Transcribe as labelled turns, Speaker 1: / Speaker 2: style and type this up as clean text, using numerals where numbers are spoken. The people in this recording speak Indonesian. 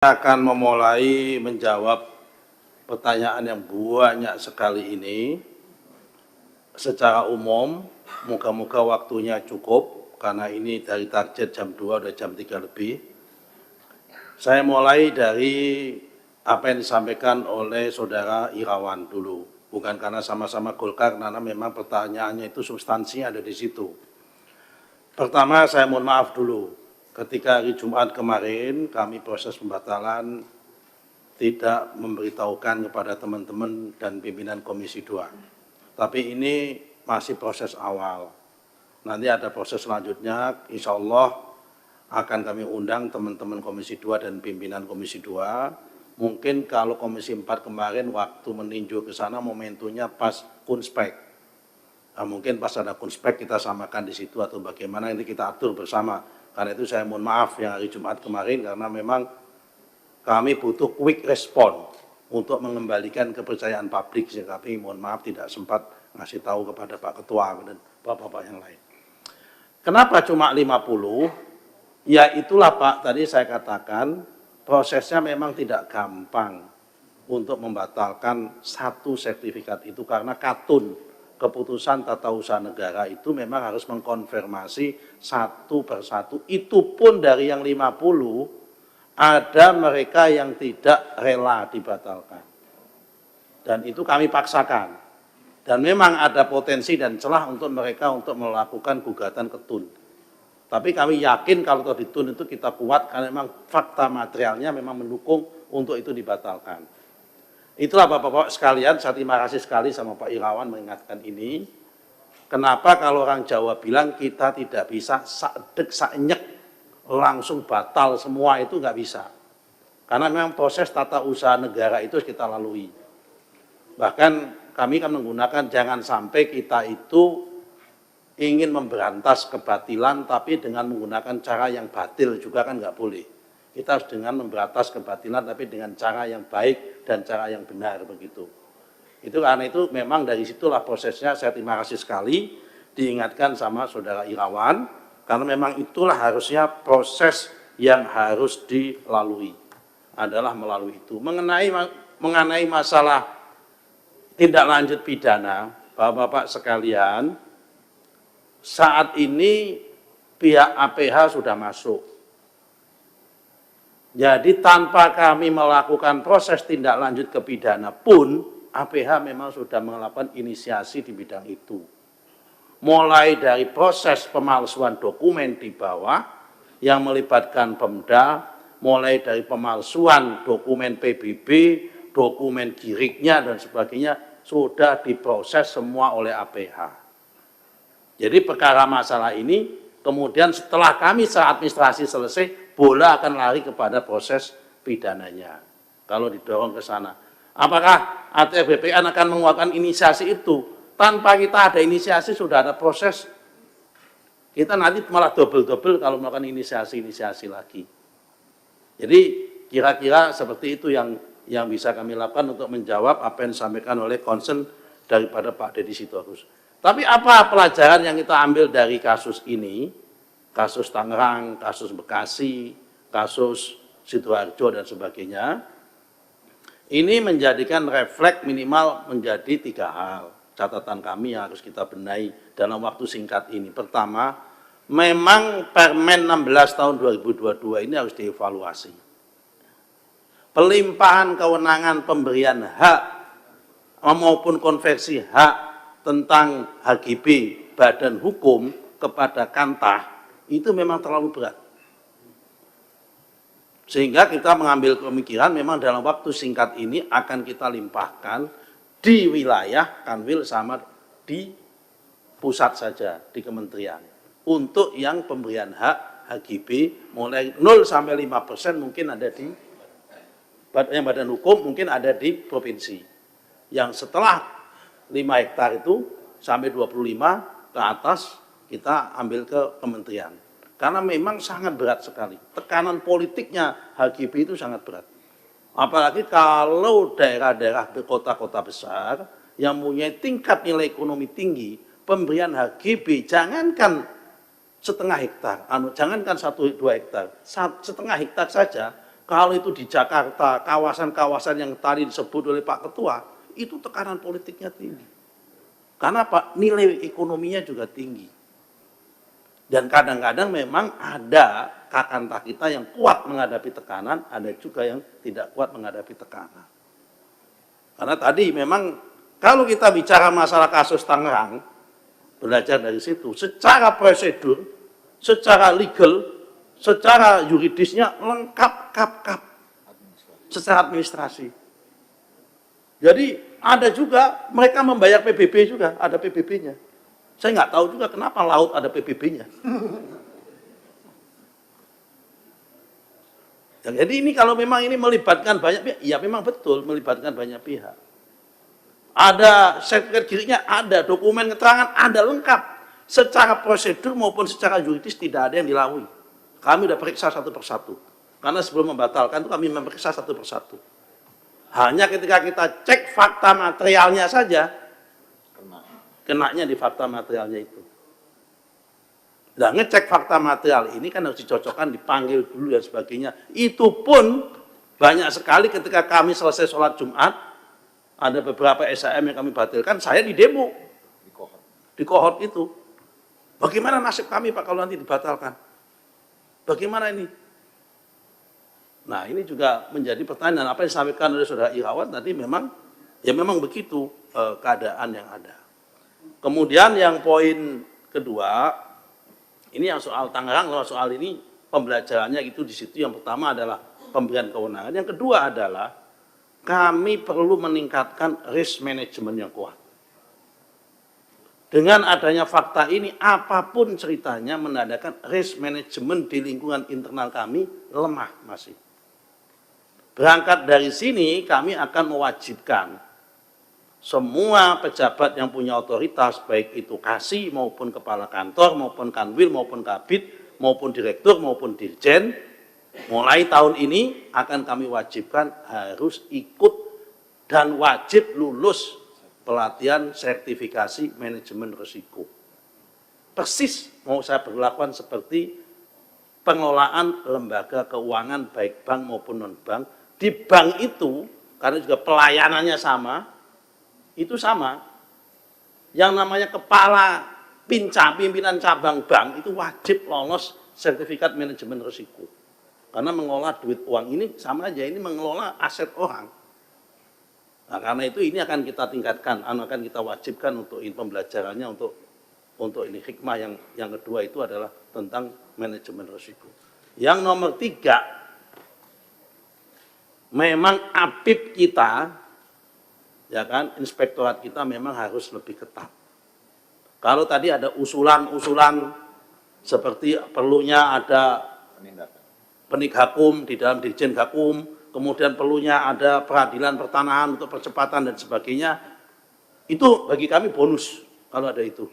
Speaker 1: Akan memulai menjawab pertanyaan yang banyak sekali ini secara umum. Moga-moga waktunya cukup karena ini dari target jam 2 udah jam 3 lebih. Saya mulai dari apa yang disampaikan oleh saudara Irawan dulu, bukan karena sama-sama Golkar, karena memang pertanyaannya itu substansinya ada di situ. Pertama, saya mohon maaf dulu. Ketika hari Jumat kemarin kami proses pembatalan tidak memberitahukan kepada teman-teman dan pimpinan Komisi 2. Tapi ini masih proses awal. Nanti ada proses selanjutnya, insya Allah akan kami undang teman-teman Komisi 2 dan pimpinan Komisi 2. Mungkin kalau Komisi 4 kemarin waktu meninjau ke sana momentumnya pas kunspek. Nah, mungkin pas ada kunspek kita samakan di situ atau bagaimana ini kita atur bersama. Karena itu saya mohon maaf yang hari Jumat kemarin karena memang kami butuh quick respon untuk mengembalikan kepercayaan publik. Sehingga kami mohon maaf tidak sempat ngasih tahu kepada Pak Ketua dan Bapak-Bapak yang lain. Kenapa cuma 50? Ya itulah Pak, tadi saya katakan prosesnya memang tidak gampang untuk membatalkan satu sertifikat itu karena katun. Keputusan tata usaha negara itu memang harus mengkonfirmasi satu persatu. Itu pun dari yang 50, ada mereka yang tidak rela dibatalkan. Dan itu kami paksakan. Dan memang ada potensi dan celah untuk mereka untuk melakukan gugatan ketun. Tapi kami yakin kalau ditun itu kita kuat karena memang fakta materialnya memang mendukung untuk itu dibatalkan. Itulah Bapak-Bapak sekalian, saya terima kasih sekali sama Pak Irawan mengingatkan ini. Kenapa kalau orang Jawa bilang kita tidak bisa saedek saenyek langsung batal semua itu nggak bisa. Karena memang proses tata usaha negara itu harus kita lalui. Bahkan kami kan menggunakan jangan sampai kita itu ingin memberantas kebatilan tapi dengan menggunakan cara yang batil juga kan nggak boleh. Kita harus dengan memberantas kebatilan tapi dengan cara yang baik dan cara yang benar begitu. Itu karena itu memang dari situlah prosesnya. Saya terima kasih sekali diingatkan sama saudara Irawan karena memang itulah harusnya proses yang harus dilalui adalah melalui itu. Mengenai masalah tindak lanjut pidana, Bapak-bapak sekalian, saat ini pihak APH sudah masuk. Jadi tanpa kami melakukan proses tindak lanjut ke pidana pun, APH memang sudah melakukan inisiasi di bidang itu. Mulai dari proses pemalsuan dokumen di bawah, yang melibatkan Pemda, mulai dari pemalsuan dokumen PBB, dokumen giriknya dan sebagainya, sudah diproses semua oleh APH. Jadi perkara masalah ini, kemudian setelah kami secara administrasi selesai, bola akan lari kepada proses pidananya. Kalau didorong ke sana. Apakah ATR BPN akan mengeluarkan inisiasi itu? Tanpa kita ada inisiasi sudah ada proses. Kita nanti malah double-double kalau melakukan inisiasi-inisiasi lagi. Jadi kira-kira seperti itu yang bisa kami lakukan untuk menjawab apa yang disampaikan oleh concern daripada Pak Deddy Sitorus. Tapi apa pelajaran yang kita ambil dari kasus ini? Kasus Tangerang, kasus Bekasi, kasus Sidoarjo dan sebagainya. Ini menjadikan refleks minimal menjadi 3 hal. Catatan kami yang harus kita benahi dalam waktu singkat ini. Pertama, memang Permen 16 tahun 2022 ini harus dievaluasi. Pelimpahan kewenangan pemberian hak maupun konversi hak tentang HGB badan hukum kepada Kantah itu memang terlalu berat. Sehingga kita mengambil pemikiran memang dalam waktu singkat ini akan kita limpahkan di wilayah Kanwil sama di pusat saja, di kementerian. Untuk yang pemberian hak HGB mulai 0 sampai 5% mungkin ada di badan hukum, mungkin ada di provinsi. Yang setelah 5 hektar itu sampai 25 ke atas kita ambil ke kementerian. Karena memang sangat berat sekali. Tekanan politiknya HGB itu sangat berat. Apalagi kalau daerah-daerah di kota-kota besar yang mempunyai tingkat nilai ekonomi tinggi, pemberian HGB jangankan setengah hektar, jangankan 1-2 hektar, setengah hektar saja Kalau itu di Jakarta, kawasan-kawasan yang tadi disebut oleh Pak Ketua, itu tekanan politiknya tinggi. Karena Pak, nilai ekonominya juga tinggi. Dan kadang-kadang memang ada kakantah kita yang kuat menghadapi tekanan, ada juga yang tidak kuat menghadapi tekanan. Karena tadi memang kalau kita bicara masalah kasus Tangerang, belajar dari situ, secara prosedur, secara legal, secara yuridisnya lengkap, kap, secara administrasi. Jadi ada juga mereka membayar PBB juga, ada PBB-nya. Saya nggak tahu juga kenapa laut ada PBB-nya. Jadi ini kalau memang ini melibatkan banyak pihak, ya memang betul melibatkan banyak pihak. Ada sertifikat giginya, ada dokumen keterangan, ada lengkap. Secara prosedur maupun secara yuridis tidak ada yang dilalui. Kami sudah periksa satu persatu. Karena sebelum membatalkan itu kami memeriksa satu persatu. Hanya ketika kita cek fakta materialnya saja, kenanya di fakta materialnya itu. Nah, ngecek fakta material ini kan harus dicocokkan, dipanggil dulu dan sebagainya. Itu pun banyak sekali ketika kami selesai sholat Jumat, ada beberapa SAM yang kami batalkan, saya di demo. Di kohort itu. Bagaimana nasib kami Pak kalau nanti dibatalkan? Bagaimana ini? Nah, ini juga menjadi pertanyaan apa yang disampaikan oleh Saudara Irawan tadi memang begitu keadaan yang ada. Kemudian yang poin kedua, ini yang soal Tangerang, soal ini pembelajarannya itu di situ. Yang pertama adalah pemberian kewenangan. Yang kedua adalah kami perlu meningkatkan risk management yang kuat. Dengan adanya fakta ini, apapun ceritanya menandakan risk management di lingkungan internal kami lemah masih. Berangkat dari sini, kami akan mewajibkan semua pejabat yang punya otoritas, baik itu kasih maupun kepala kantor, maupun kanwil, maupun kabid, maupun direktur, maupun dirjen, mulai tahun ini akan kami wajibkan harus ikut dan wajib lulus pelatihan sertifikasi manajemen risiko. Persis mau saya berlakukan seperti pengelolaan lembaga keuangan baik bank maupun non-bank. Di bank itu, karena juga pelayanannya sama, itu sama. Yang namanya kepala pimpinan cabang bank itu wajib lolos sertifikat manajemen risiko. Karena mengelola duit uang ini sama aja, ini mengelola aset orang. Nah, karena itu ini akan kita tingkatkan, akan kita wajibkan untuk pembelajarannya untuk ini hikmah yang kedua itu adalah tentang manajemen risiko. Yang nomor 3, memang APIP kita, ya kan, inspektorat kita memang harus lebih ketat. Kalau tadi ada usulan-usulan seperti perlunya ada penik Hakum di dalam Dirjen Gakum, kemudian perlunya ada peradilan pertanahan untuk percepatan dan sebagainya, itu bagi kami bonus kalau ada itu.